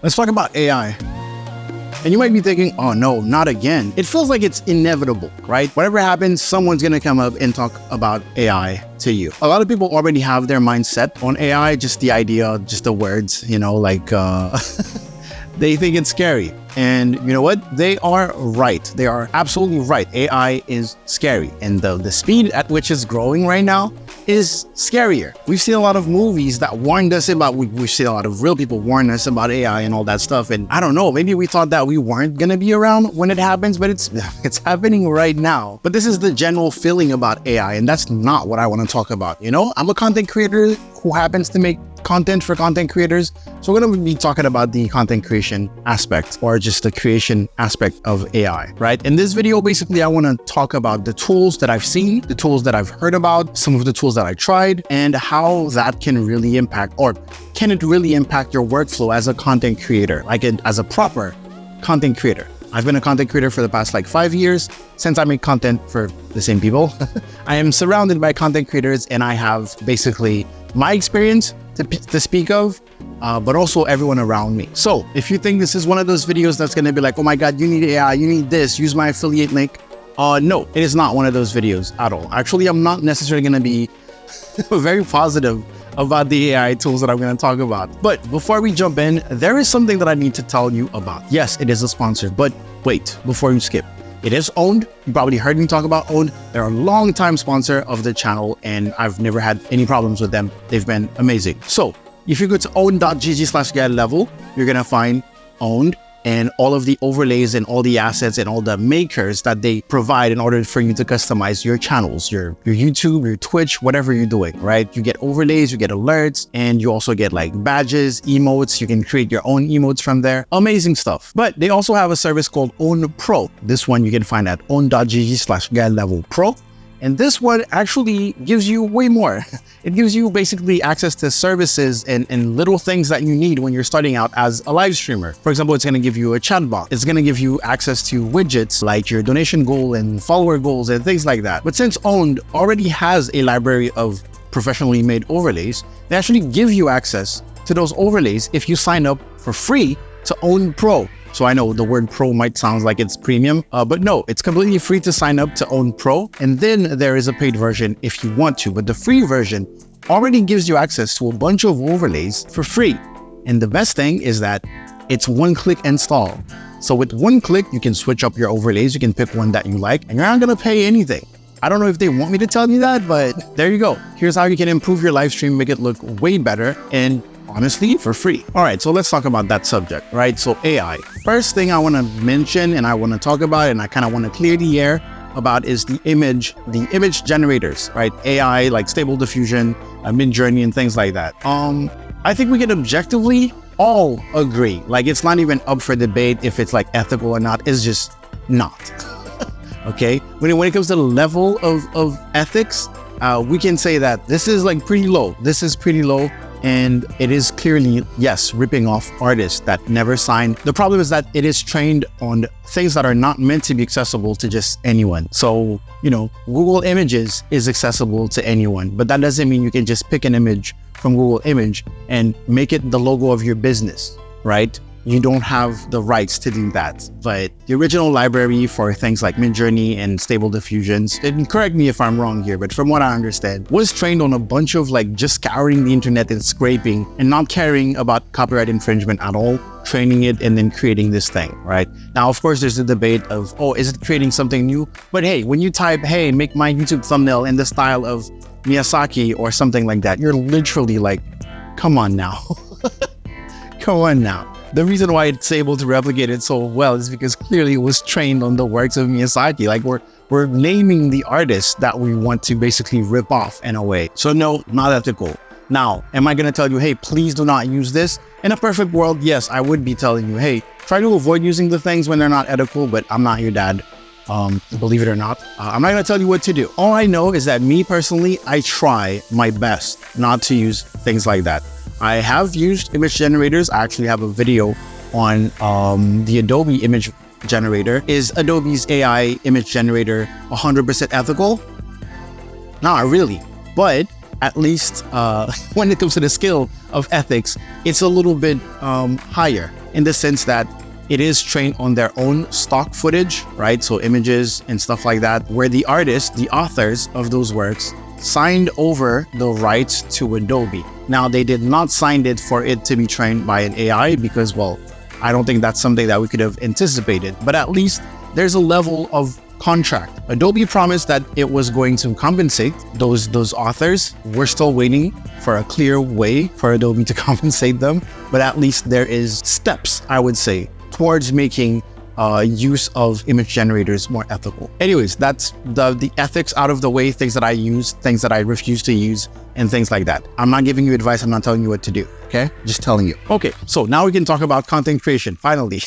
Let's talk about AI. And you might be thinking, oh no, not again. It feels like it's inevitable, right? Whatever happens, someone's gonna come up and talk about AI to you. A lot of people already have their mind set on AI, just the idea, just the words, they think it's scary. And you know what? They are right. They are absolutely right. AI is scary. And the speed at which it's growing right now is scarier. We've seen a lot of movies that warned us about, we've seen a lot of real people warn us about AI and all that stuff. And I don't know, maybe we thought that we weren't gonna be around when it happens, but it's happening right now. But this is the general feeling about AI, and that's not what I wanna talk about. You know, I'm a content creator who happens to make content for content creators. So we're going to be talking about the content creation aspect, or just the creation aspect of AI, right? In this video, basically, I want to talk about the tools that I've seen, the tools that I've heard about, some of the tools that I tried, and how that can really impact, or can it really impact your workflow as a content creator, as a proper content creator. I've been a content creator for the past 5 years. Since I make content for the same people, I am surrounded by content creators, and I have basically my experience to speak of, but also everyone around me. So if you think this is one of those videos that's going to be like, oh my God, you need AI, you need this, use my affiliate link. No, it is not one of those videos at all. Actually, I'm not necessarily going to be very positive about the AI tools that I'm going to talk about. But before we jump in, there is something that I need to tell you about. Yes, it is a sponsor, but wait, before you skip. It is Owned. You probably heard me talk about Owned. They're a long-time sponsor of the channel, and I've never had any problems with them. They've been amazing. So if you go to owned.gg/getlevel, you're going to find Owned and all of the overlays and all the assets and all the makers that they provide in order for you to customize your channels, your YouTube, your Twitch, whatever you're doing, right? You get overlays, you get alerts, and you also get badges, emotes. You can create your own emotes from there. Amazing stuff. But they also have a service called Own Pro. This one you can find at own.gg/getlevel pro. And this one actually gives you way more. It gives you basically access to services and little things that you need when you're starting out as a live streamer. For example, it's going to give you a chat box. It's going to give you access to widgets like your donation goal and follower goals and things like that. But since Owned already has a library of professionally made overlays, they actually give you access to those overlays if you sign up for free to Own Pro. So I know the word pro might sound like it's premium, but no, it's completely free to sign up to Own Pro. And then there is a paid version if you want to, but the free version already gives you access to a bunch of overlays for free. And the best thing is that it's one-click install. So with one click, you can switch up your overlays. You can pick one that you like, and you're not going to pay anything. I don't know if they want me to tell you that, but there you go. Here's how you can improve your live stream, make it look way better, and honestly, for free. All right, so let's talk about that subject, right? So AI. First thing I want to mention and I want to talk about, and I kind of want to clear the air about, is the image generators, right? AI like Stable Diffusion, Midjourney, and things like that. I think we can objectively all agree. It's not even up for debate if it's ethical or not. It's just not. Okay? When it comes to the level of ethics, we can say that this is pretty low. This is pretty low. And it is clearly, yes, ripping off artists that never signed. The problem is that it is trained on things that are not meant to be accessible to just anyone. So, Google Images is accessible to anyone, but that doesn't mean you can just pick an image from Google Image and make it the logo of your business, right? You don't have the rights to do that. But the original library for things like Midjourney and Stable Diffusions, and correct me if I'm wrong here, but from what I understand, was trained on a bunch of just scouring the internet and scraping and not caring about copyright infringement at all, training it and then creating this thing, right? Now, of course, there's the debate of, oh, is it creating something new? But hey, when you type, hey, make my YouTube thumbnail in the style of Miyazaki or something like that, you're literally come on now. Come on now. The reason why it's able to replicate it so well is because clearly it was trained on the works of Miyazaki. We're naming the artists that we want to basically rip off in a way. So no, not ethical. Now, am I going to tell you, hey, please do not use this? In a perfect world, yes, I would be telling you, hey, try to avoid using the things when they're not ethical, but I'm not your dad. Believe it or not. I'm not going to tell you what to do. All I know is that me personally, I try my best not to use things like that. I have used image generators. I actually have a video on the Adobe image generator. Is Adobe's AI image generator 100% ethical? Not really, but at least when it comes to the scale of ethics, it's a little bit higher in the sense that it is trained on their own stock footage, right? So images and stuff like that, where the artists, the authors of those works, signed over the rights to Adobe. Now, they did not sign it for it to be trained by an AI because, well, I don't think that's something that we could have anticipated, but at least there's a level of contract. Adobe promised that it was going to compensate those authors. We're still waiting for a clear way for Adobe to compensate them, but at least there is steps, I would say, towards making use of image generators more ethical. Anyways, that's the ethics out of the way, things that I use, things that I refuse to use, and things like that. I'm not giving you advice. I'm not telling you what to do, okay? Just telling you. Okay, so now we can talk about content creation, finally.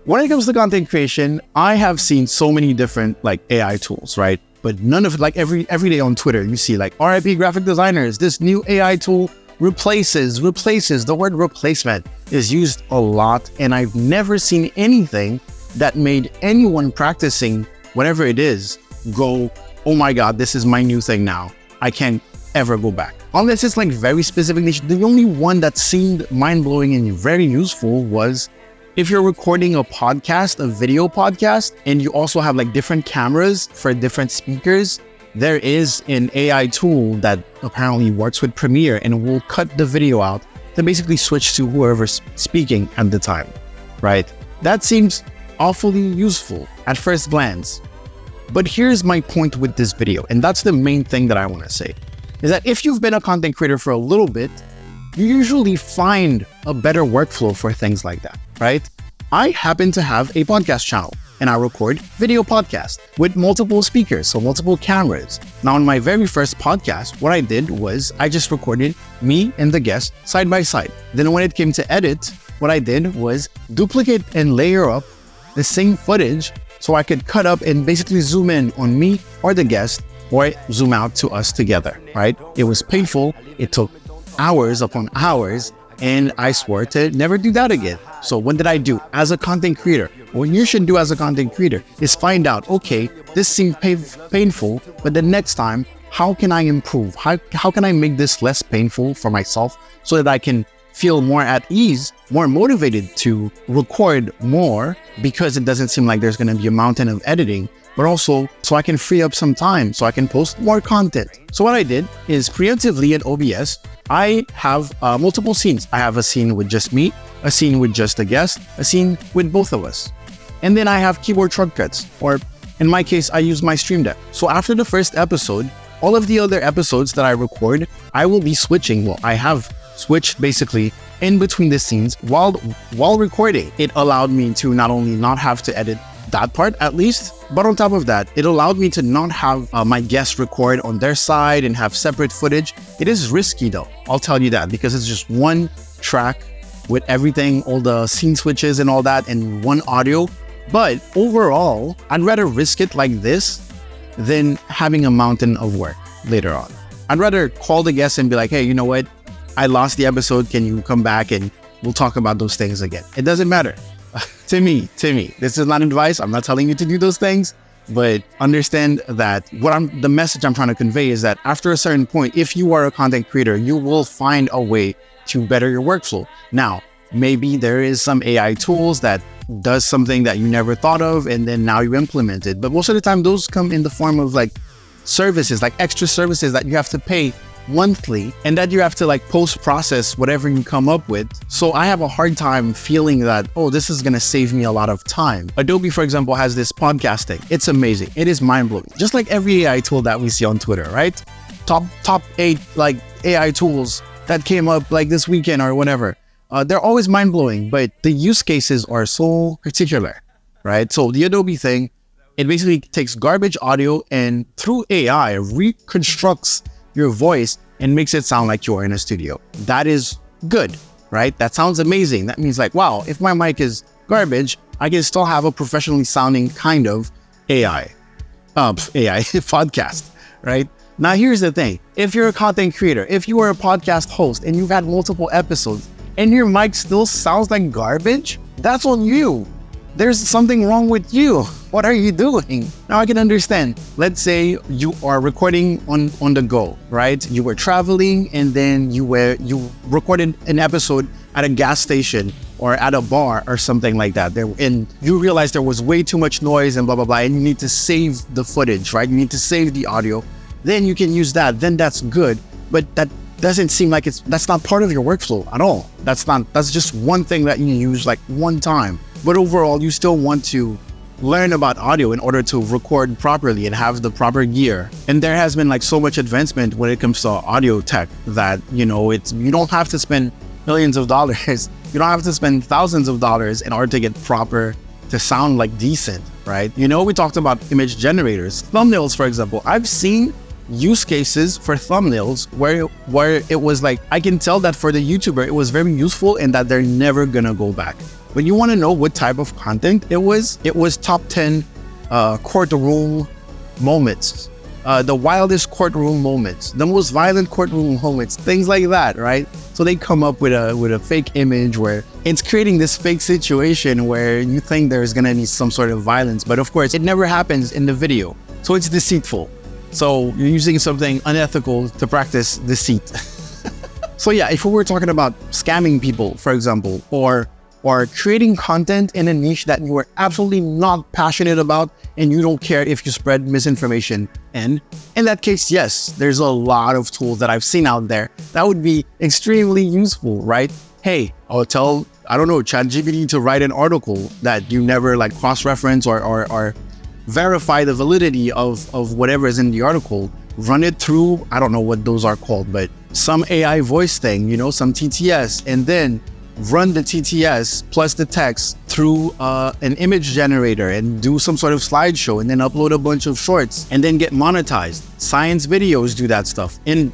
When it comes to content creation, I have seen so many different like AI tools, right? But none of it, like every day on Twitter, you see like RIP graphic designers, this new AI tool replaces. The word replacement is used a lot, and I've never seen anything that made anyone practicing whatever it is go, oh my God, this is my new thing now. I can't ever go back. Unless it's like very specific niche. The only one that seemed mind-blowing and very useful was if you're recording a podcast, a video podcast, and you also have like different cameras for different speakers, there is an AI tool that apparently works with Premiere and will cut the video out to basically switch to whoever's speaking at the time, right? That seems awfully useful at first glance. But here's my point with this video, and that's the main thing that I want to say, is that if you've been a content creator for a little bit, you usually find a better workflow for things like that, right? I happen to have a podcast channel, and I record video podcasts with multiple speakers, so multiple cameras. Now, on my very first podcast, what I did was I just recorded me and the guest side by side. Then when it came to edit, what I did was duplicate and layer up the same footage so I could cut up and basically zoom in on me or the guest, or zoom out to us together, right? It was painful. It took hours upon hours, and I swore to never do that again. So what did I do as a content creator? What you should do as a content creator is find out, okay, this seemed painful, but the next time, how can I improve? How can I make this less painful for myself so that I can feel more at ease, more motivated to record more, because it doesn't seem like there's going to be a mountain of editing, but also so I can free up some time so I can post more content. So what I did is preemptively in OBS, I have multiple scenes. I have a scene with just me, a scene with just a guest, a scene with both of us. And then I have keyboard shortcuts, or in my case, I use my Stream Deck. So after the first episode, all of the other episodes that I record, I will be switching. Well, I have switched basically in between the scenes while recording. It allowed me to not only not have to edit that part at least, but on top of that, it allowed me to not have my guests record on their side and have separate footage. It is risky though, I'll tell you that, because it's just one track with everything, all the scene switches and all that, and one audio. But overall, I'd rather risk it like this than having a mountain of work later on. I'd rather call the guest and be like, hey, you know what? I lost the episode. Can you come back and we'll talk about those things again? It doesn't matter. To me, this is not advice. I'm not telling you to do those things, but understand that the message I'm trying to convey is that after a certain point, if you are a content creator, you will find a way to better your workflow. Now, maybe there is some AI tools that does something that you never thought of, and then now you implement it. But most of the time, those come in the form of like services, like extra services that you have to pay monthly, and that you have to like post-process whatever you come up with. So I have a hard time feeling that, oh, this is gonna save me a lot of time. Adobe, for example, has this podcasting. It's amazing. It is mind-blowing. Just like every AI tool that we see on Twitter, right? Top 8 like AI tools that came up like this weekend or whatever. They're always mind-blowing, but the use cases are so particular, right? So the Adobe thing, it basically takes garbage audio and through AI reconstructs your voice and makes it sound like you're in a studio. That is good, right? That sounds amazing. That means like, wow, if my mic is garbage, I can still have a professionally sounding kind of AI podcast, right? Now, here's the thing. If you're a content creator, if you are a podcast host and you've had multiple episodes and your mic still sounds like garbage, that's on you. There's something wrong with you. What are you doing? Now I can understand. Let's say you are recording on the go, right? You were traveling and then you recorded an episode at a gas station or at a bar or something like that, and you realize there was way too much noise and blah, blah, blah, and you need to save the footage, right? You need to save the audio. Then you can use that. Then that's good. But that doesn't seem like that's not part of your workflow at all. That's just one thing that you use like one time. But overall, you still want to learn about audio in order to record properly and have the proper gear. And there has been like so much advancement when it comes to audio tech that, you don't have to spend millions of dollars. You don't have to spend thousands of dollars in order to get to sound like decent, right? We talked about image generators, thumbnails, for example. I've seen use cases for thumbnails where it was like, I can tell that for the YouTuber, it was very useful and that they're never gonna go back. When you want to know what type of content it was top 10 courtroom moments, the wildest courtroom moments, the most violent courtroom moments, things like that, right? So they come up with a fake image where it's creating this fake situation where you think there's gonna be some sort of violence, but of course it never happens in the video. So it's deceitful. So you're using something unethical to practice deceit. So yeah, if we were talking about scamming people, for example, or creating content in a niche that you are absolutely not passionate about and you don't care if you spread misinformation. And in that case, yes, there's a lot of tools that I've seen out there that would be extremely useful, right? Hey, I'll tell, ChatGPT to write an article that you never like cross-reference or verify the validity of whatever is in the article. Run it through, I don't know what those are called, but some AI voice thing, some TTS, and then run the TTS plus the text through an image generator and do some sort of slideshow and then upload a bunch of shorts and then get monetized. Science videos do that stuff. And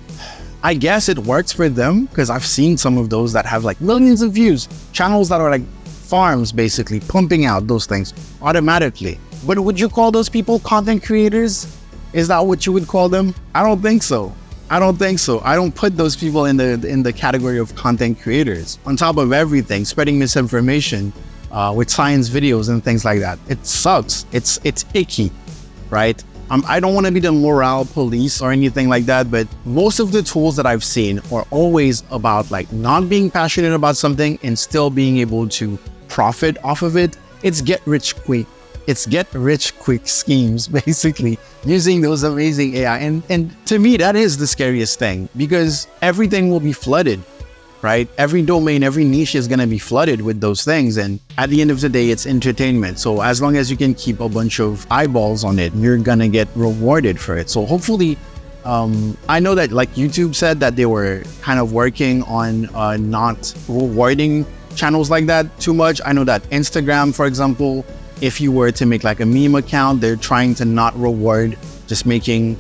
I guess it works for them because I've seen some of those that have like millions of views, channels that are like farms basically pumping out those things automatically. But would you call those people content creators? Is that what you would call them? I don't think so. I don't put those people in the category of content creators. On top of everything, spreading misinformation with science videos and things like that. It sucks. It's icky, right? I don't want to be the morale police or anything like that, but most of the tools that I've seen are always about like not being passionate about something and still being able to profit off of it. It's get rich quick schemes, basically, using those amazing AI. And to me, that is the scariest thing because everything will be flooded, right? Every domain, every niche is going to be flooded with those things. And at the end of the day, it's entertainment. So as long as you can keep a bunch of eyeballs on it, you're going to get rewarded for it. So hopefully, I know that like YouTube said that they were kind of working on not rewarding channels like that too much. I know that Instagram, for example, if you were to make like a meme account, they're trying to not reward just making,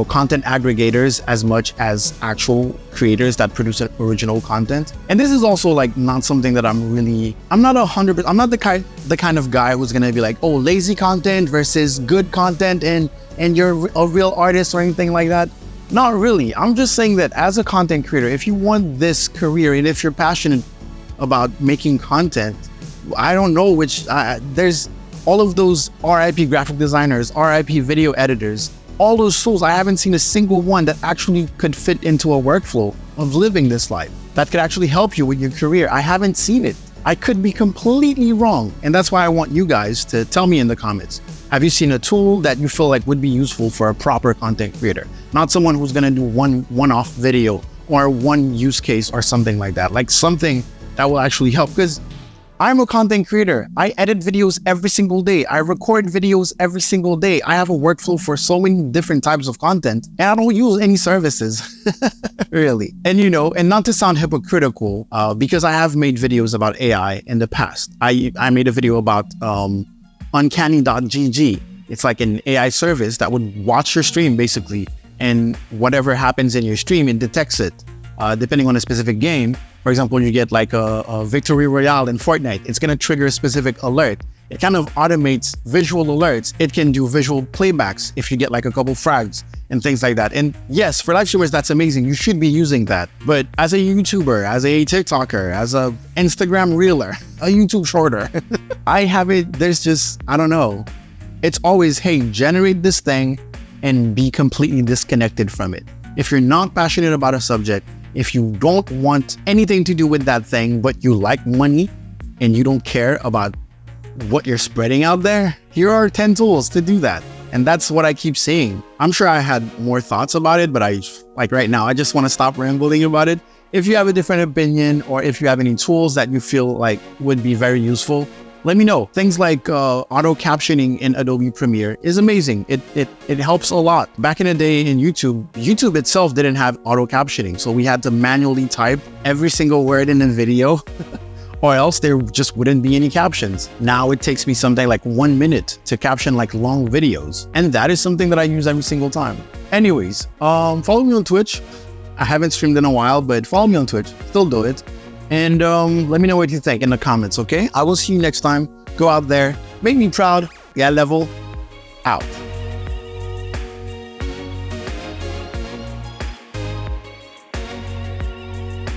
content aggregators as much as actual creators that produce original content. And this is also like not something that I'm not 100%, I'm not the kind of guy who's gonna be like, oh, lazy content versus good content and you're a real artist or anything like that. Not really. I'm just saying that as a content creator, if you want this career and if you're passionate about making content, I don't know there's all of those RIP graphic designers, RIP video editors, all those tools, I haven't seen a single one that actually could fit into a workflow of living this life, that could actually help you with your career. I haven't seen it. I could be completely wrong. And that's why I want you guys to tell me in the comments. Have you seen a tool that you feel like would be useful for a proper content creator? Not someone who's gonna do one-off video or one use case or something like that. Like something that will actually help, because I'm a content creator. I edit videos every single day. I record videos every single day. I have a workflow for so many different types of content, and I don't use any services, really. And and not to sound hypocritical, because I have made videos about AI in the past. I made a video about Uncanny.gg. It's like an AI service that would watch your stream basically, and whatever happens in your stream, it detects it, depending on a specific game. For example, you get like a victory royale in Fortnite, it's going to trigger a specific alert. It kind of automates visual alerts. It can do visual playbacks if you get like a couple frags and things like that. And yes, for live streamers, that's amazing. You should be using that. But as a YouTuber, as a TikToker, as a Instagram reeler, a YouTube shorter, I don't know. It's always, hey, generate this thing and be completely disconnected from it. If you're not passionate about a subject, if you don't want anything to do with that thing, but you like money, and you don't care about what you're spreading out there, here are 10 tools to do that. And that's what I keep saying. I'm sure I had more thoughts about it, but right now, I just want to stop rambling about it. If you have a different opinion, or if you have any tools that you feel like would be very useful, let me know. Things like auto captioning in Adobe Premiere is amazing. It helps a lot. Back in the day in YouTube itself didn't have auto captioning. So we had to manually type every single word in the video or else there just wouldn't be any captions. Now it takes me something like 1 minute to caption like long videos. And that is something that I use every single time. Anyways, follow me on Twitch. I haven't streamed in a while, but follow me on Twitch. Still do it. And let me know what you think in the comments, okay? I will see you next time. Go out there, make me proud. Yeah, level out.